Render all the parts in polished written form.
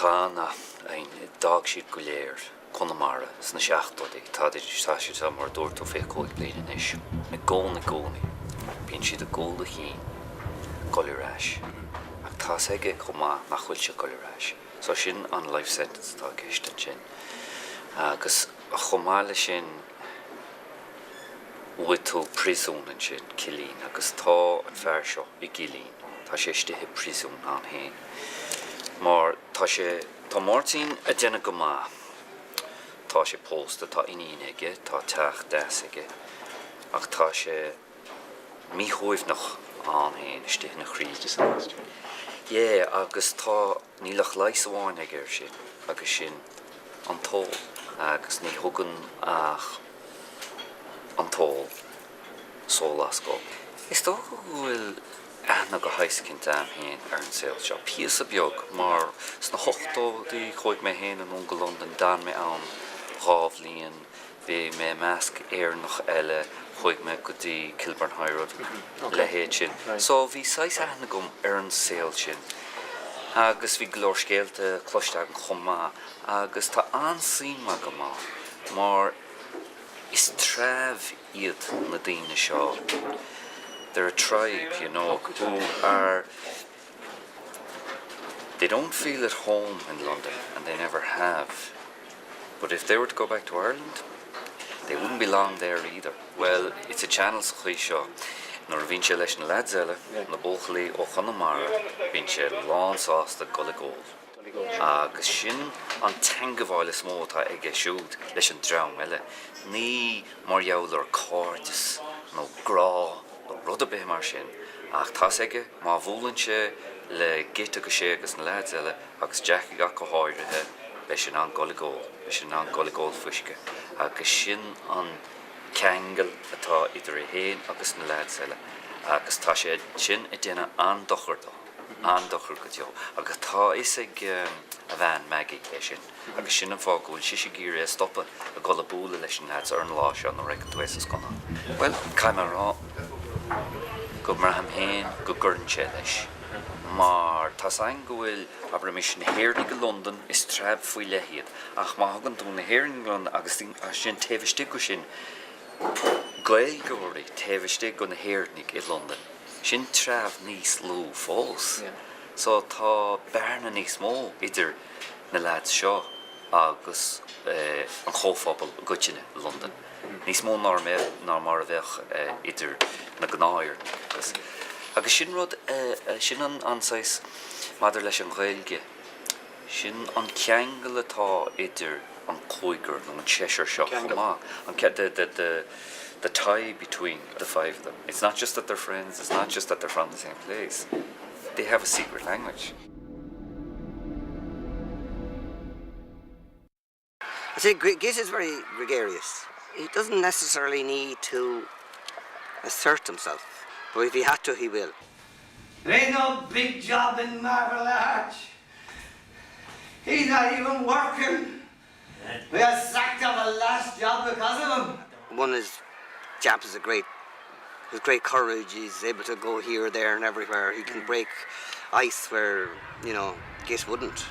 Tána ein dag siad go léir Connemara sna seachtódaí tá sé tá mar dúirtú fé cóig blian is. Na gcónaí bíonn siad a ggóla chin goileráis. Ach tá aige chumá nach chuil se goileráis. So sin an life sentence tá gceiste sin. Agus a chomáile sin bhuaigh tú prísúnan sin cilín agus tá an fear seo I gilín. Tá sé istithe prísún an hain. Mar tá mórtín a déine go má. Tá sé pósta tá iníon aige, tá teach deas aige. Ach tá sé míthóibh nach an hain istithe na chríomh. Jé, agus tá nílach leis amháin aige ar sin, agus sin an tóil, agus ní thugann ach an tóil sólas go. Is tó go bhfuil ana go haiscint am hain ar an saoil seo. Píos a beag, mar sna hochtódaí chuig mé hain an ón go London dan mé an rábhlíonn, bhí mé measc éarnach eile chuig mé go dtí Kilburn High Road le héad sin. So bhí sais ana gom ar an saoil sin. Agus bhí glór scéalte cloisteag an chumá, agus tá ansaíma go má. Mar is treiv iad na daoine seo. They're a tribe, you know, who are... They don't feel at home in London, and they never have. But if they were to go back to Ireland, they wouldn't be long there either. Well, it's a channel chuí seo. Nor bhíonn sé leis na lads eile, na bóchalaí ó Connemara, bhíonn sé lán sásta Donegal. Agus sin an teangabháil is mó tá ag siúd leis an dream eile. Ní mar jaall ar cártas, nó grá, nó rud a bith mar sin. Ach tá aige má bhúlann sé le git agus sé agus na lads eile agus Jackie ga go háirithe leis an Donegal, leis an Donegal fuisce. Agus sin an ceangal atá idir I héin agus na lads eile. Agus tá sé sin I déine andochar do. Andochar go deo. Agus tá is ag a bhean Maggie é sin. Agus sin an fágúil si sé gíre stoppa a gola búla leis an lads ar an lá seo na reicin tuaisas gona. Well, cai mar rá. Go mar ham héin go gurn sé leis. Mar tá ein go bhfuil aber mis na héirnig go London is treib faoi lehiad. Ach má hagan tú na héirnig go agus sin taobhaiste go sin gailgóirí taobhaiste go na héirnig I London. Sin treib níos lú fós. So tá bearna níos mó idir na lads seo agus an chóphobal goitine London. Níos mó ná mar a bheith idir na gnáir. Agus sin rud sin an ansáis maidir leis an ghailge. Sin an ceangal atá idir an cóigur nó an Cheshire seo chumá. An the tie between the five of them. It's not just that they're friends, it's not just that they're from the same place. They have a secret language. I think Git is very gregarious. He doesn't necessarily need to assert himself, but if he had to, he will. There ain't no big job in Marble Arch. He's not even working. We got sacked off the last job because of him. One is, Jap is has great courage. He's able to go here, there, and everywhere. He can break ice where, you know, Git wouldn't.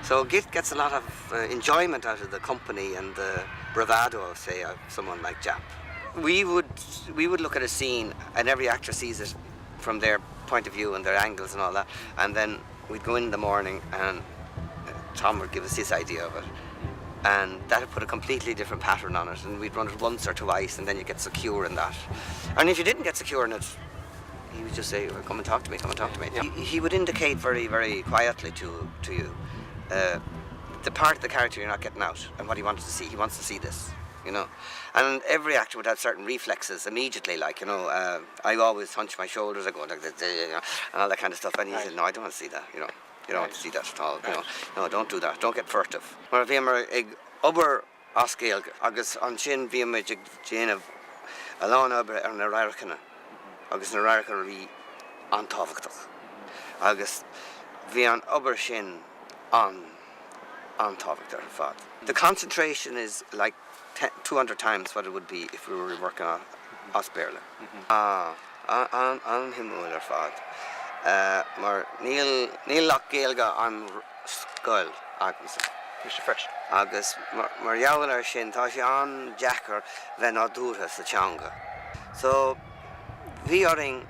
So Git gets a lot of enjoyment out of the company and the bravado, say, of someone like Jap. We would look at a scene, and every actor sees it from their point of view and their angles and all that, and then we'd go in the morning and Tom would give us his idea of it, and that would put a completely different pattern on it, and we'd run it once or twice, and then you get secure in that. And if you didn't get secure in it, he would just say, well, come and talk to me, come and talk to me. Yeah. He would indicate very, very quietly to you the part of the character you're not getting out and what he wants to see. He wants to see this, you know. And every actor would have certain reflexes immediately, like, you know, I always hunch my shoulders, I go like this, you know, and all that kind of stuff. And he said, no, I don't want to see that, you know. You don't want to see that at all, you know. No, don't do that, don't get furtive. Mar bhí mar ag obair oscéal agus an sin bhí mar ag déanamh a lán obair ar na rairicina agus na rairicina bhí an tábhachtach. Agus bhí an obair sin an tábhacht ar fad. The concentration is like 200 times what it would be if we were working on Osbearla. An himúil ar fad. Mar Neil Loch Gaelga an Scoil agus. Mr. Fresh. Agus mar jaall ar sin tá sé an Jackar bheith ná dúrtha sa teanga. So bhí oring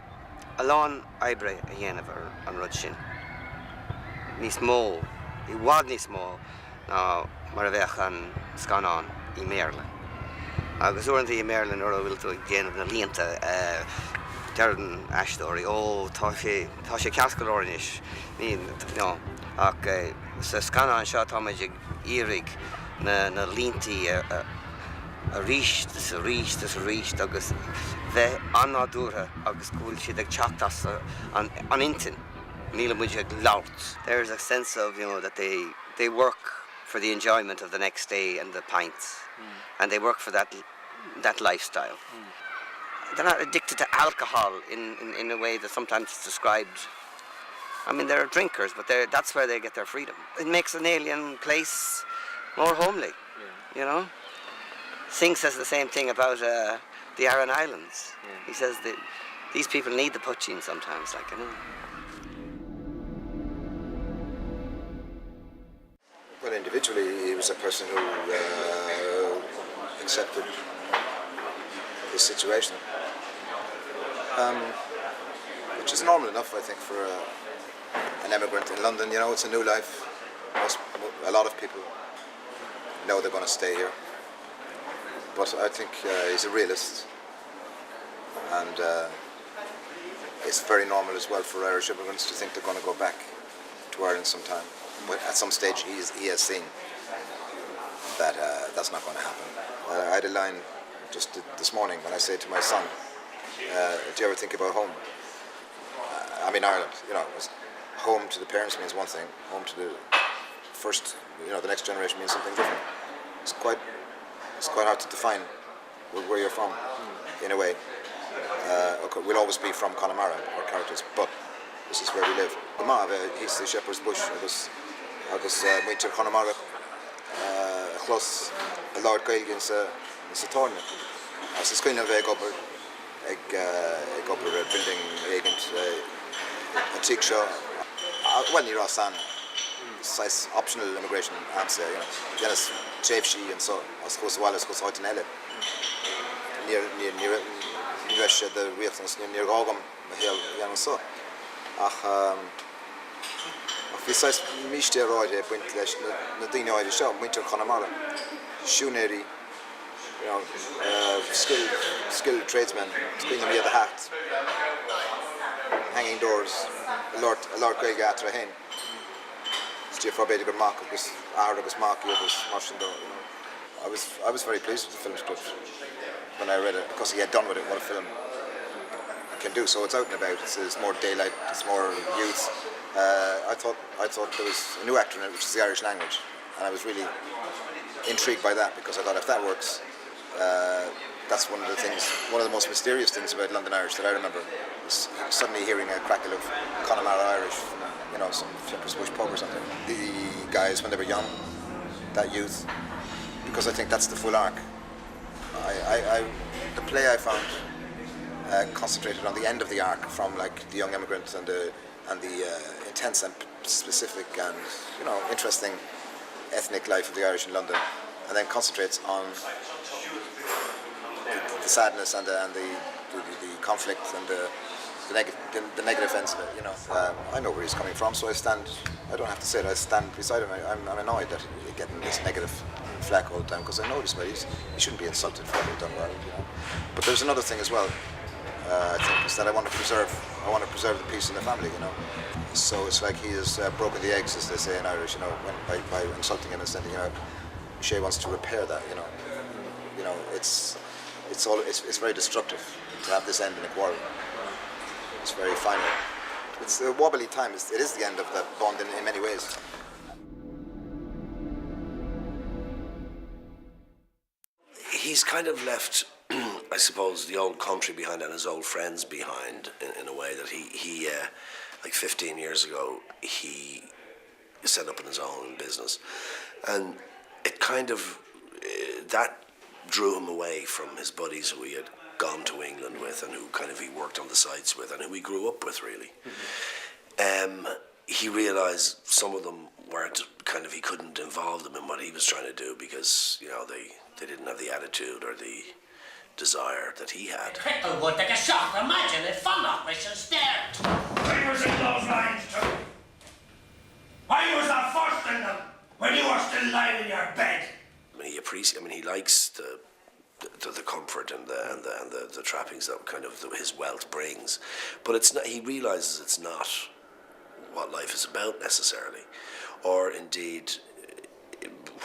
a lán ebre a dhéanamh an rud sin. Níos mó, I bhád níos mó ná mar a bheith an scanán I Maryland. Agus uanta I Maryland ar a bhfuil tú déanamh na líonta deardan eistóirí, tá sé ceascaileoiris, no, ach sa scanán seo tá muid írig na líntaí a ríist agus bheith anádúrtha agus gúil siad ag teachtas an intin. Níl muid ag labhairt. There's a sense of, that they work for the enjoyment of the next day and the pints. And they work for that lifestyle. They're not addicted to alcohol in a way that sometimes it's described. I mean, they're drinkers, but that's where they get their freedom. It makes an alien place more homely, Singh says the same thing about the Aran Islands. He says that these people need the poaching sometimes, Well, individually, he was a person who accepted his situation, which is normal enough, I think, for an emigrant in London. It's a new life. A lot of people know they're going to stay here, but I think he's a realist, and it's very normal as well for Irish immigrants to think they're going to go back to Ireland sometime. But at some stage he has seen that that's not going to happen. I had a line just this morning when I said to my son, do you ever think about home? I mean, Ireland, home to the parents means one thing, home to the first, the next generation means something different. It's quite hard to define where you're from, in a way. Okay, we'll always be from Connemara, our characters, but this is where we live. He's the Shepherd's Bush. Agus muintir Connemara close a Lord Gaelgin sa Torna. As is going to be over a building agent a teak show. Well, you're all saying size optional immigration answer. Dennis Chafshi and so as close as goes out in Ella. Near the reactions near Gogam Hill young so. Bhí sais míiste ráide buint leis na daoine áide seo, muintir Connemara. Siúnéirí, skilled tradesmen, screening me at the hat, hanging doors, a Lord Gaeilge atra hain. Stíor fábéidir gur mac agus áir agus mac agus marsin do. I was very pleased with the film script when I read it, because he had done with it what a film can do. So it's out and about. It's more daylight. It's more youth. I thought there was a new actor in it, which is the Irish language, and I was really intrigued by that, because I thought if that works, that's one of the most mysterious things about London Irish that I remember, is suddenly hearing a crackle of Connemara Irish from, some Shepherd's Bush pub or something. The guys, when they were young, that youth, because I think that's the full arc. The play I found concentrated on the end of the arc, from like the young immigrant and the intense and specific and interesting ethnic life of the Irish in London, and then concentrates on the sadness and the conflict and the negative ends of it. I know where he's coming from, so I don't have to say it, I stand beside him. I'm annoyed that he's getting this negative flack all the time, because I know this way he shouldn't be insulted for what he's done well. But there's another thing as well. I think is that I want to preserve the peace in the family, So it's like he has broken the eggs, as they say in Irish, by insulting him and sending him out. Shea wants to repair that, It's very destructive to have this end in a quarrel. It's very final. It's a wobbly time. It is the end of that bond in many ways. He's kind of left, I suppose, the old country behind and his old friends behind in a way that he like 15 years ago, he set up in his own business. And it kind of, that drew him away from his buddies who he had gone to England with and who kind of he worked on the sites with and who he grew up with, really. he realised some of them weren't kind of, he couldn't involve them in what he was trying to do because, you know, they didn't have the attitude or the desire that he had. Pickle would take a shock. Imagine it fun off me and stared. I was in those lines too. I was the first in them when you were still lying in your bed. I mean, he likes the comfort and the trappings that kind of his wealth brings, but it's not. He realizes it's not what life is about necessarily, or indeed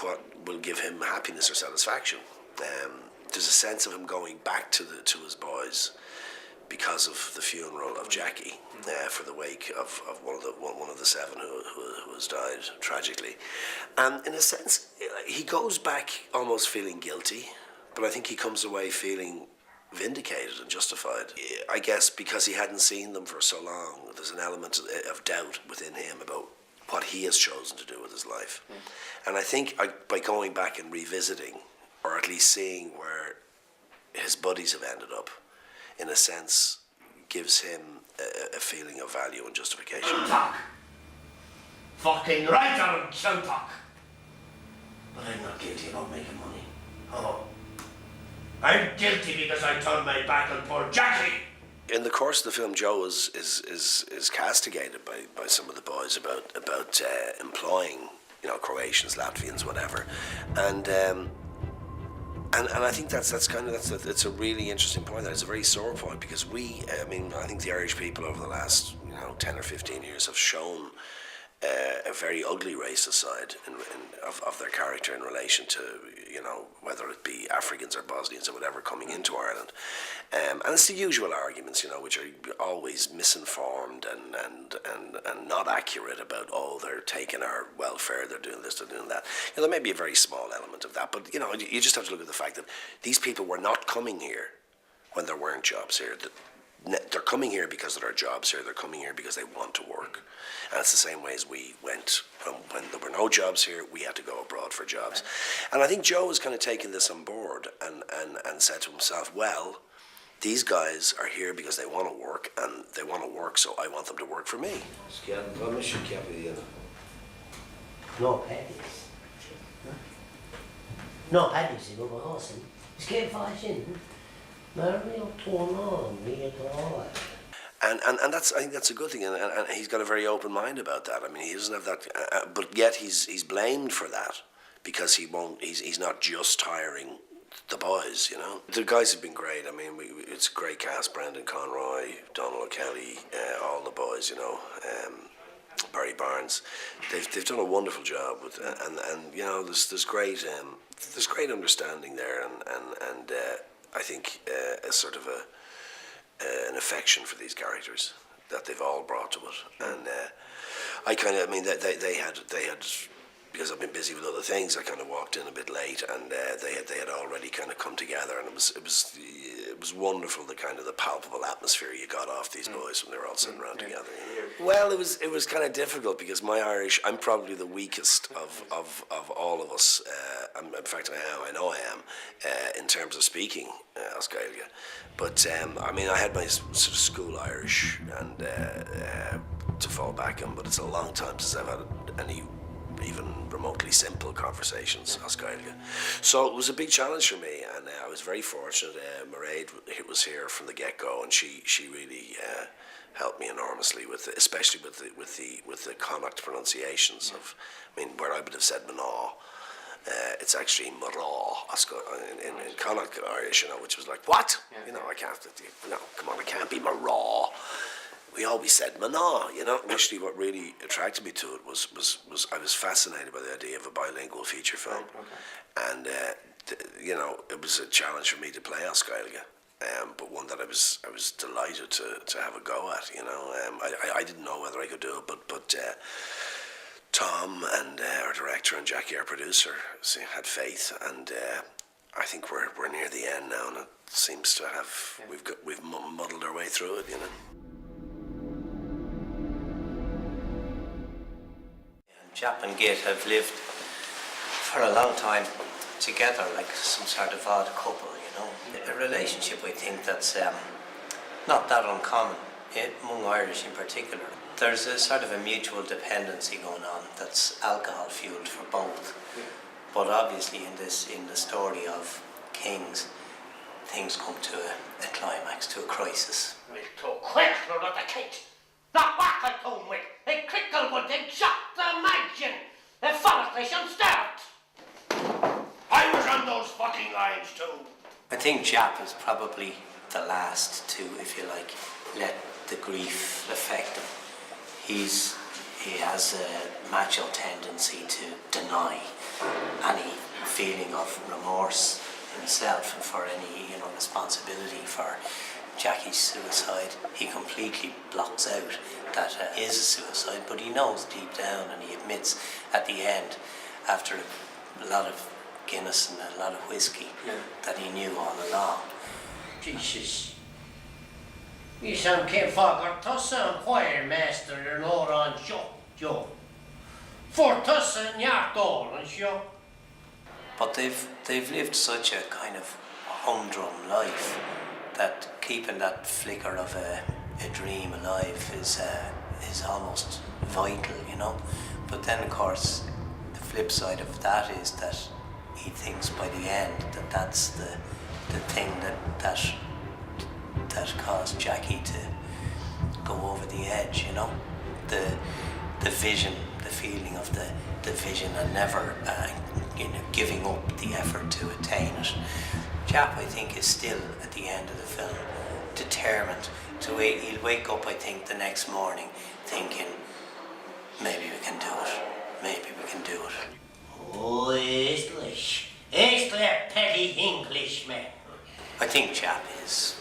what will give him happiness or satisfaction. There's a sense of him going back to his boys because of the funeral of Jackie, for the wake of one of the seven who has died tragically, and in a sense he goes back almost feeling guilty, but I think he comes away feeling vindicated and justified. I guess because he hadn't seen them for so long, there's an element of doubt within him about what he has chosen to do with his life, and I think by going back and revisiting, or at least seeing where his buddies have ended up, in a sense, gives him a feeling of value and justification. Talk. Fucking right on talk. But I'm not guilty about making money. Oh. I'm guilty because I turned my back on poor Jackie. In the course of the film, Joe is castigated by some of the boys about employing, you know, Croatians, Latvians, whatever, and I think that's a really interesting point. That it's a very sore point because I think the Irish people over the last 10 or 15 years have shown a very ugly racist side of their character in relation to, whether it be Africans or Bosnians or whatever coming into Ireland, and it's the usual arguments, which are always misinformed and not accurate about, oh, they're taking our welfare, they're doing this, they're doing that. There may be a very small element of that, but you just have to look at the fact that these people were not coming here when there weren't jobs here. They're coming here because there are jobs here. They're coming here because they want to work. And it's the same way as we went. When there were no jobs here, we had to go abroad for jobs. And I think Joe has kind of taken this on board and said to himself, well, these guys are here because they want to work, and they want to work, so I want them to work for me. No paddies. No paddies in over horse. It's getting five in. And that's, I think that's a good thing, and he's got a very open mind about that. I mean, he doesn't have that, but yet he's blamed for that because he's not just hiring the boys, The guys have been great. I mean, it's a great cast: Brendan Conroy, Donald O'Kelly, all the boys, Barry Barnes. They've done a wonderful job with, and there's great understanding there, and I think a sort of an affection for these characters that they've all brought to it, and they had, because I've been busy with other things, I kind of walked in a bit late, and they had already kind of come together, and it was wonderful, the kind of the palpable atmosphere you got off these boys when they were all sitting around together. Well, it was kind of difficult because my Irish, I'm probably the weakest of all of us. In fact, I know I am in terms of speaking as Gaeilge. But I had my sort of school Irish and to fall back on, but it's a long time since I've had any even remotely simple conversations as Gaeilge. So it was a big challenge for me, and I was very fortunate. Mairead was here from the get-go, and she really helped me enormously especially with the Connacht pronunciations of, where I would have said Manaw. It's actually Maraw in Connacht Irish, which was like, what? I can't, come on, it can't be Maraw. We always said Mana, Actually, what really attracted me to it was I was fascinated by the idea of a bilingual feature film, and it was a challenge for me to play as Gaeilge, but one that I was delighted to have a go at. I didn't know whether I could do it, but Tom and our director and Jackie, our producer, had faith, and I think we're near the end now, and it seems to have we've muddled our way through it. Jap and Git have lived for a long time together, like some sort of odd couple, A relationship, I think, that's not that uncommon among Irish in particular. there's a sort of a mutual dependency going on that's alcohol fueled for both. But obviously in the story of Kings, things come to a climax, to a crisis. We'll talk quick for the kate. Not what I told me. A crickle would exact the imagine. A fornication start. I was on those fucking lines too. I think Jap is probably the last to, if you like, let the grief affect him. He has a macho tendency to deny any feeling of remorse himself and for any, responsibility for Jackie's suicide. He completely blocks out that is a suicide, but he knows deep down, and he admits at the end, after a lot of Guinness and a lot of whiskey, that he knew all along. Jesus. You sound came fogger tussa and choir master and all on Joe. For tussa and yard all and show. But they've lived such a kind of humdrum life that keeping that flicker of a dream alive is almost vital, But then, of course, the flip side of that is that he thinks by the end that that's the thing that caused Jackie to go over the edge, the vision, the feeling of the vision, and never giving up the effort to attain it. Jap, I think, is still at the end of the film determined. So he'll wake up, I think, the next morning thinking, maybe we can do it. Oh, English. It's a petty Englishman. I think Jap is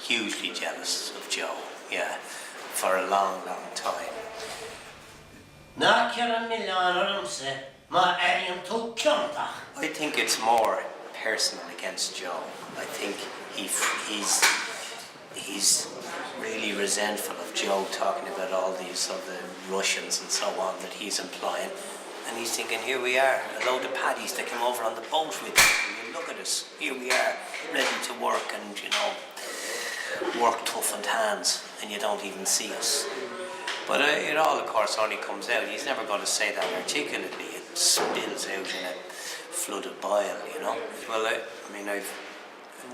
hugely jealous of Joe, for a long, long time. Not your million say, my alien to Kionta. I think it's more personal against Joe. I think he's really resentful of Joe talking about all these other Russians and so on that he's employing. And he's thinking, here we are, a load of paddies that came over on the boat with us. And look at us, here we are, ready to work and, work toughened hands, and you don't even see us. But it all, of course, only comes out. He's never going to say that articulately. It spills out in a flood of bile, Well, I've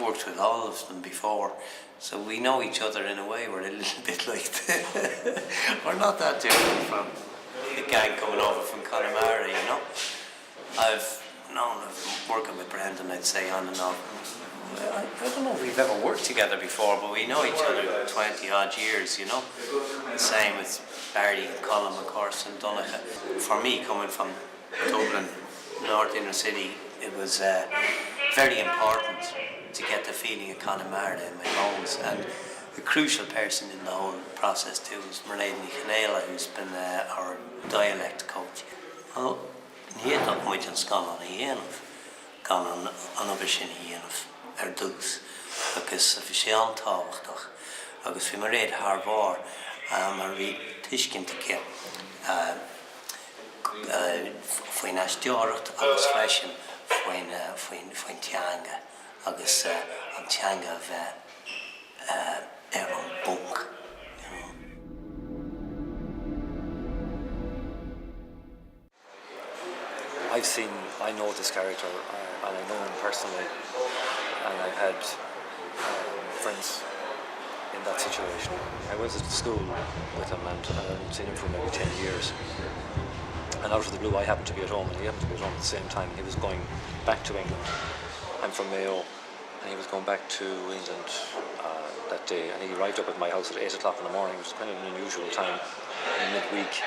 worked with all of them before, so we know each other in a way. We're a little bit like we're not that different from the gang coming over from Connemara, I've been working with Brendan, I'd say, on and off. I don't know if we've ever worked together before, but we know each other 20 odd years, Same with Barry and Colm, of course, and Donegal. For me, coming from Dublin, North Inner City, it was very important to get the feeling of Connemara in my bones. And the crucial person in the whole process too was Mairead Ní Chainéla, who's been our dialect coach. Well, he had not much in Scotland, he had gone on over sin héanamh dús, agus bhí sé antáhachtach, agus bhí Mairead thar bhar mar bhí tuiscinnta cí faoin aisteoireacht agus freisin faoin teanga, agus an teanga bheith an bunk. I know this character, and I know him personally, and I've had friends in that situation. I went to school with him, and I hadn't seen him for maybe 10 years. And out of the blue, I happened to be at home, and he happened to be at home at the same time. He was going back to England. I'm from Mayo, and he was going back to England that day, and he arrived up at my house at 8 o'clock in the morning, which was kind of an unusual time in midweek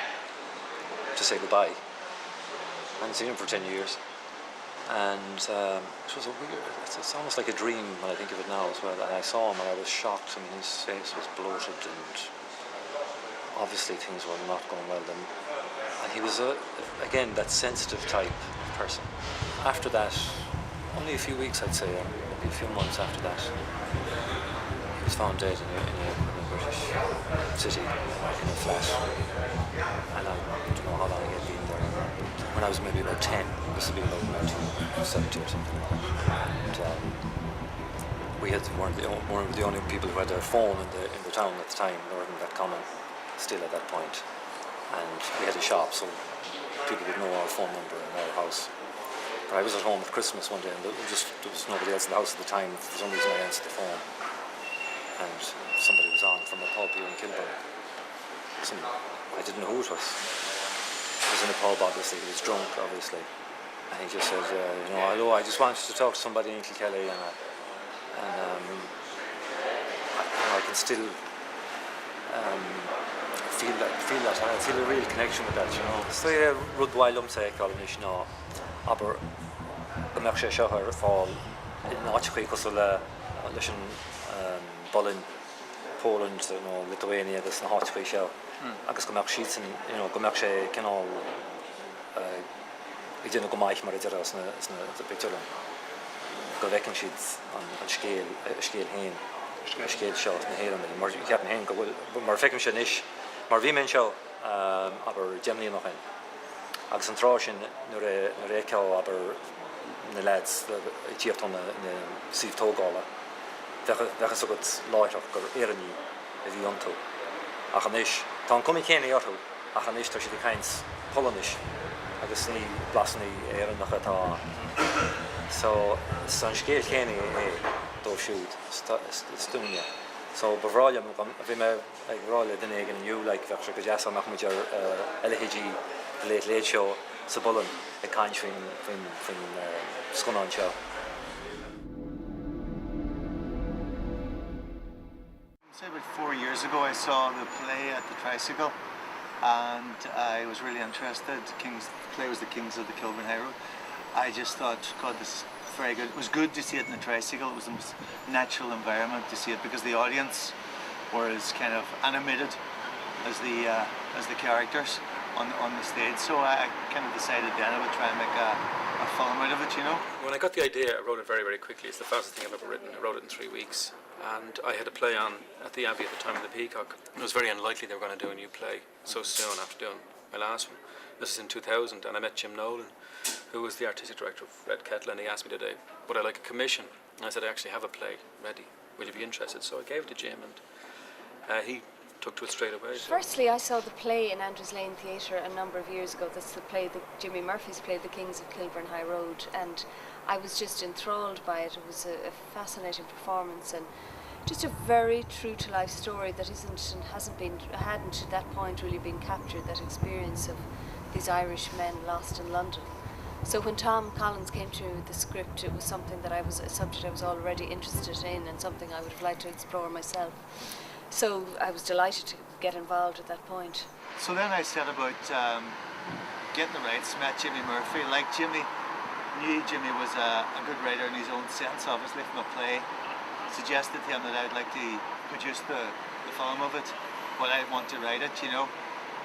to say goodbye. I hadn't seen him for 10 years, and it was it's almost like a dream when I think of it now as well. And I saw him and I was shocked. I mean, his face was bloated, and obviously things were not going well then. And he was, again, that sensitive type of person. After that, only a few weeks, I'd say, or maybe a few months after that, he was found dead in a British city, in a flat. And I don't know how long he had been there. When I was maybe about 10, this would be about 1970 or something like that. And weren't the only people who had their phone in the town at the time. They weren't that common. still at that point, and we had a shop, so people would know our phone number in our house. But I was at home at Christmas one day, and there was nobody else in the house at the time. For some reason, I answered the phone, and somebody was on from a pub here in Kilburn. I didn't know who it was. He was in a pub, obviously. He was drunk, obviously. And he just said, hello, I just wanted to talk to somebody in Kilkelly, and I can still feel that. I feel a real connection with that, you know. So rud bhailm sé columnish ná, aber gomach sé seo ar fáil in áitchaí cos le leis an Bolin, Poland, Lithuania agus na háitchaí seo. Agus gomach siad gomach sé cinál I didn't go maich mar idir as na picturean. Go bhecinn siad an scéal hain, scéal seo na héan mar ceapan hain go bhfuil mar feiceann sé níos mar bhí men seo aber Gemini noch hain. Agus an trá sin nuair é ceall aber na lads tíocht an na síomh tógála bheachas agad láithreach gur éireanní a bhí antó. Ach an níos tá an cumí chéine orthú ach an níos tá si de cains Polonis. Agus ní blasnaí éan nach atá. So san scéal chéine é dó siúd stúine. So bhráile bhí me ag bhráile den éigen nniu le bheith se go deas amach muid ar LHG léad seo sa Bolin ag caint fin sconán seo. Say about 4 years ago I saw the play at the Tricycle, and I was really interested. The play was The Kings of the Kilburn High Road. I just thought, God, this is very good. It was good to see it in the Tricycle. It was the most natural environment to see it because the audience were as kind of animated as the characters on the stage. So I kind of decided then I would try and make a film out of it, you know. When I got the idea, I wrote it very, very quickly. It's the fastest thing I've ever written. I wrote it in 3 weeks. And I had a play on at the Abbey at the time of the Peacock. It was very unlikely they were going to do a new play so soon after doing my last one. This is in 2000, and I met Jim Nolan, who was the artistic director of Red Kettle, and he asked me today, would I like a commission? And I said, I actually have a play ready. Will you be interested? So I gave it to Jim, and he took to it straight away. So. Firstly, I saw the play in Andrews Lane Theatre a number of years ago. That's the play that Jimmy Murphy's play, The Kings of Kilburn High Road, and I was just enthralled by it. It was a fascinating performance and just a very true-to-life story that hadn't to that point really been captured, that experience of these Irish men lost in London. So when Tom Collins came to the script, it was a subject I was already interested in and something I would have liked to explore myself. So I was delighted to get involved at that point. So then I set about getting the rights, met Jimmy Murphy. Like Jimmy, knew Jimmy was a good writer in his own sense, obviously, from a play. Suggested to him that I'd like to produce the film of it, but I want to write it, you know.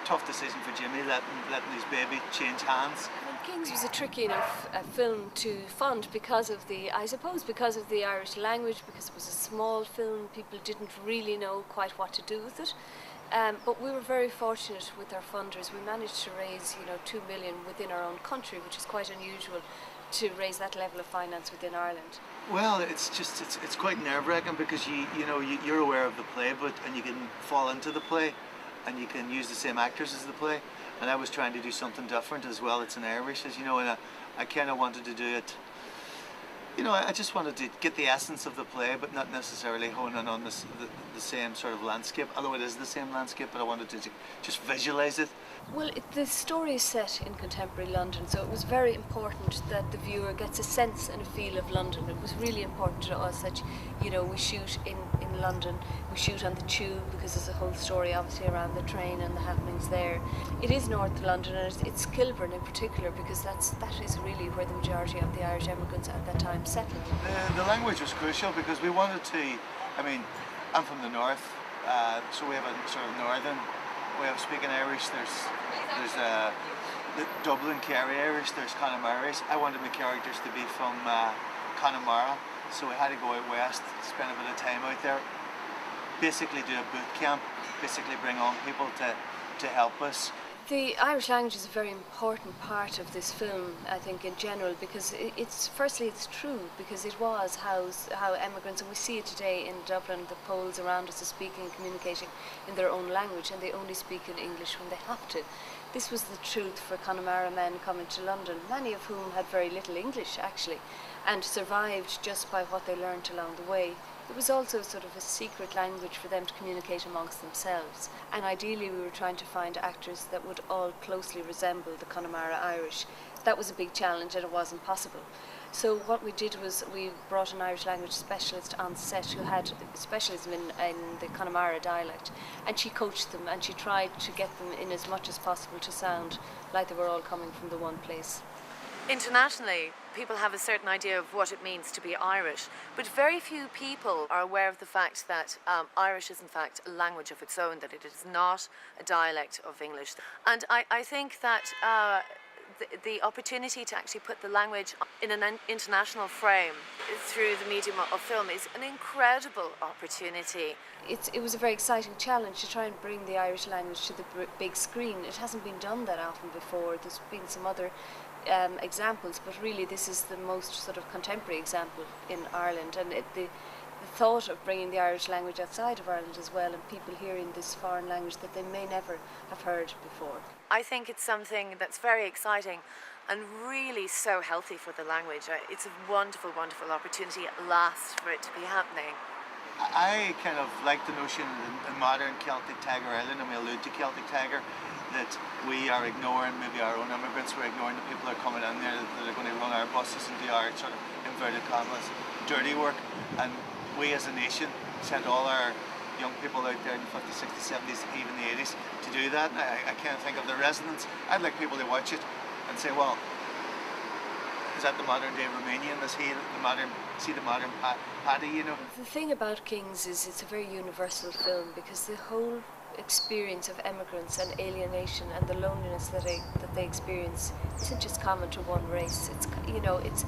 Tough decision for Jimmy, letting his baby change hands. Kings was a tricky enough film to fund because of the Irish language, because it was a small film. People didn't really know quite what to do with it. But we were very fortunate with our funders. We managed to raise, $2 million within our own country, which is quite unusual to raise that level of finance within Ireland. Well, it's quite nerve-wracking because you're aware of the play, and you can fall into the play, and you can use the same actors as the play. And I was trying to do something different as well. It's in Irish, as you know, and I kind of wanted to do it. I just wanted to get the essence of the play, but not necessarily hone in on the same sort of landscape. Although it is the same landscape, but I wanted to just visualize it. Well, the story is set in contemporary London, so it was very important that the viewer gets a sense and a feel of London. It was really important to us that, we shoot in London, we shoot on the tube, because there's a whole story obviously around the train and the happenings there. It is North London, and it's Kilburn in particular, because that is really where the majority of the Irish immigrants at that time settled. The language was crucial because we wanted to, I'm from the north, so we have a sort of northern way of speaking Irish. There's the Dublin Kerry Irish, there's Connemara. I wanted my characters to be from Connemara, so we had to go out west, spend a bit of time out there, basically do a boot camp, basically bring on people to help us. The Irish language is a very important part of this film, I think, in general, because firstly it's true, because it was how immigrants, and we see it today in Dublin, the Poles around us are speaking and communicating in their own language, and they only speak in English when they have to. This was the truth for Connemara men coming to London, many of whom had very little English actually, and survived just by what they learnt along the way. It was also sort of a secret language for them to communicate amongst themselves, and ideally we were trying to find actors that would all closely resemble the Connemara Irish. That was a big challenge and it wasn't possible. So what we did was we brought an Irish language specialist on set who had specialism in the Connemara dialect, and she coached them and she tried to get them in as much as possible to sound like they were all coming from the one place. Internationally, people have a certain idea of what it means to be Irish, but very few people are aware of the fact that Irish is in fact a language of its own, that it is not a dialect of English. And I think that the opportunity to actually put the language in an international frame through the medium of film is an incredible opportunity. It was a very exciting challenge to try and bring the Irish language to the big screen. It hasn't been done that often before. There's been some other examples, but really this is the most sort of contemporary example in Ireland, and the thought of bringing the Irish language outside of Ireland as well, and people hearing this foreign language that they may never have heard before. I think it's something that's very exciting and really so healthy for the language. It's a wonderful, wonderful opportunity at last for it to be happening. I kind of like the notion in modern Celtic Tiger Ireland, and we allude to Celtic Tiger, that we are ignoring, maybe our own immigrants, we're ignoring the people that are coming in there that are going to run our buses and do our sort of inverted commas dirty work, and we as a nation sent all our young people out there in the 50s, 60s, 70s, even the 80s to do that. I can't think of the resonance. I'd like people to watch it and say, well, is that the modern day Romanian? Is he the modern, see the modern Paddy, you know? The thing about Kings is it's a very universal film, because the whole experience of immigrants and alienation and the loneliness that they experience isn't just common to one race. It's, you know, it's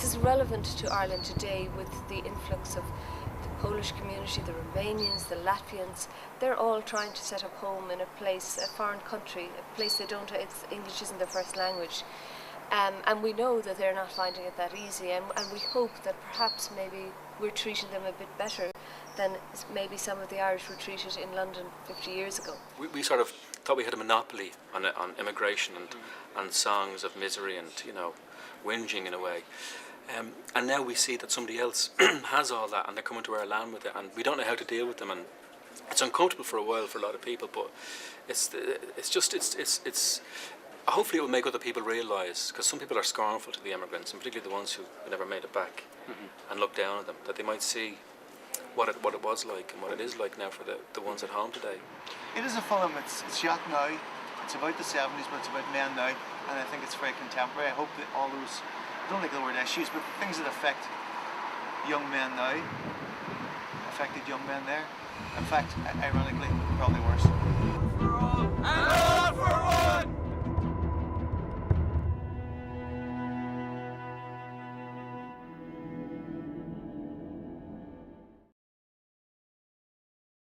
as relevant to Ireland today with the influx of the Polish community, the Romanians, the Latvians. They're all trying to set up home in a place, a foreign country, a place they don't, English isn't their first language. And we know that they're not finding it that easy, and we hope that perhaps maybe we're treating them a bit better than maybe some of the Irish were treated in London 50 years ago. We sort of thought we had a monopoly on immigration and songs of misery and, you know, whinging in a way. And now we see that somebody else has all that, and they're coming to our land with it, and we don't know how to deal with them, and it's uncomfortable for a while for a lot of people, but it's hopefully it will make other people realise, because some people are scornful to the immigrants, and particularly the ones who never made it back, and look down at them, that they might see what it was like and what it is like now for the ones at home today. It is a film, it's shot now, it's about the 70s, but it's about men now, and I think it's very contemporary. I hope that all those, I don't like the word issues, but things that affect young men now, affected young men there. In fact, ironically, probably worse.